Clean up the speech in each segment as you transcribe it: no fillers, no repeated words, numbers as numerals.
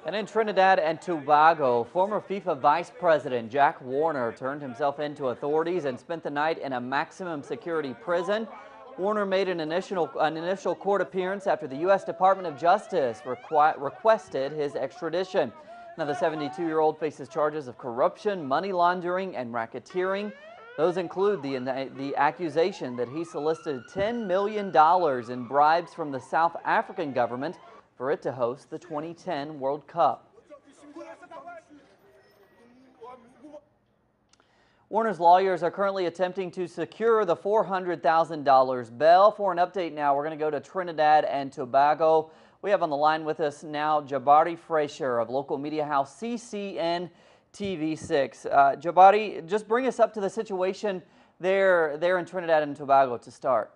And in Trinidad and Tobago, former FIFA Vice President Jack Warner turned himself into authorities and spent the night in a maximum security prison. Warner made an initial court appearance after the U.S. Department of Justice requested his extradition. Now, the 72-year-old faces charges of corruption, money laundering, and racketeering. Those include the accusation that he solicited $10 million in bribes from the South African government for it to host the 2010 World Cup. Warner's lawyers are currently attempting to secure the $400,000 bail. For an update now, we're going to go to Trinidad and Tobago. We have on the line with us now Jabari Fraser of local media house CCN TV6. Jabari, just bring us up to the situation there in Trinidad and Tobago to start.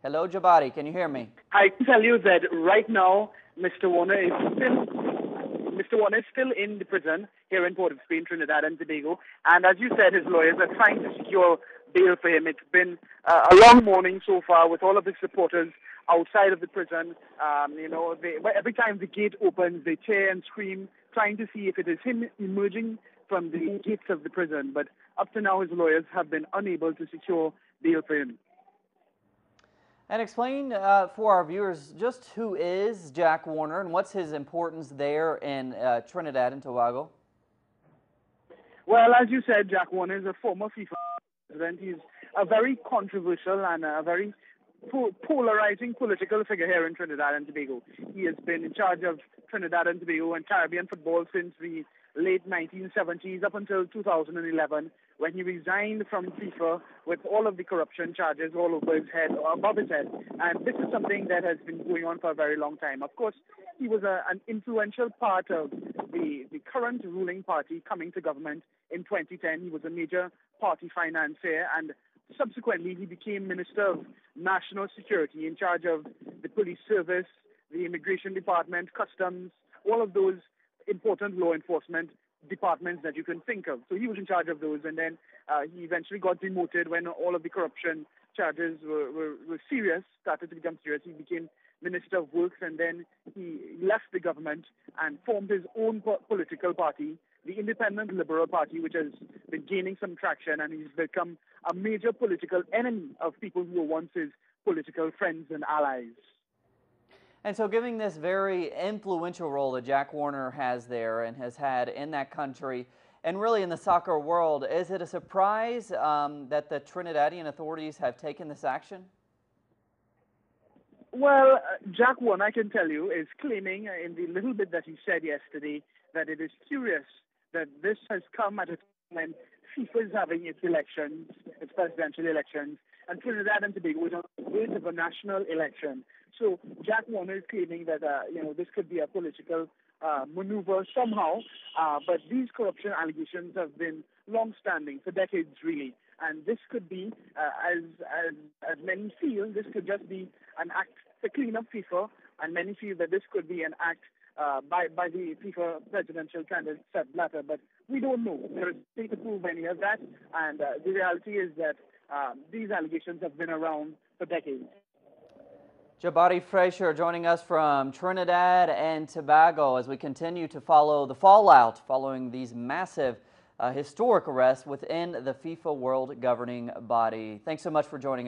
Hello, Jabari. Can you hear me? I can tell you that right now, Mr. Warner is still in the prison here in Port of Spain, Trinidad and Tobago. And as you said, his lawyers are trying to secure bail for him. It's been a long morning so far with all of his supporters outside of the prison. Every time the gate opens, they cheer and scream, trying to see if it is him emerging from the gates of the prison. But up to now, his lawyers have been unable to secure bail for him. And explain for our viewers just who is Jack Warner and what's his importance there in Trinidad and Tobago. Well, as you said, Jack Warner is a former FIFA president. He's a very controversial and a very polarizing political figure here in Trinidad and Tobago. He has been in charge of Trinidad and Tobago and Caribbean football since the late 1970s up until 2011, when he resigned from FIFA with all of the corruption charges all over his head, or above his head. And this is something that has been going on for a very long time. Of course, he was an influential part of the current ruling party coming to government in 2010. He was a major party financier, and subsequently he became Minister of National Security, in charge of the police service, the immigration department, customs, all of those important law enforcement departments that you can think of. So he was in charge of those, and then he eventually got demoted when all of the corruption charges were serious, started to become serious. He became Minister of Works, and then he left the government and formed his own political party, the Independent Liberal Party, which has been gaining some traction, and he's become a major political enemy of people who were once his political friends and allies. And so giving this very influential role that Jack Warner has there and has had in that country and really in the soccer world, is it a surprise that the Trinidadian authorities have taken this action? Well, Jack Warner, I can tell you, is claiming in the little bit that he said yesterday that it is curious that this has come at a time when FIFA is having its elections, its presidential elections, and Trinidad and Tobago is on the verge of a national election. So Jack Warner is claiming that this could be a political maneuver somehow, but these corruption allegations have been long-standing for decades, really. And this could be, as many feel, this could just be an act to clean up FIFA, and many feel that this could be an act by the FIFA presidential candidate Sepp Blatter, but we don't know. There is nothing to prove any of that, and the reality is that these allegations have been around for decades. Jabari Fraser joining us from Trinidad and Tobago as we continue to follow the fallout following these massive historic arrests within the FIFA World Governing Body. Thanks so much for joining us.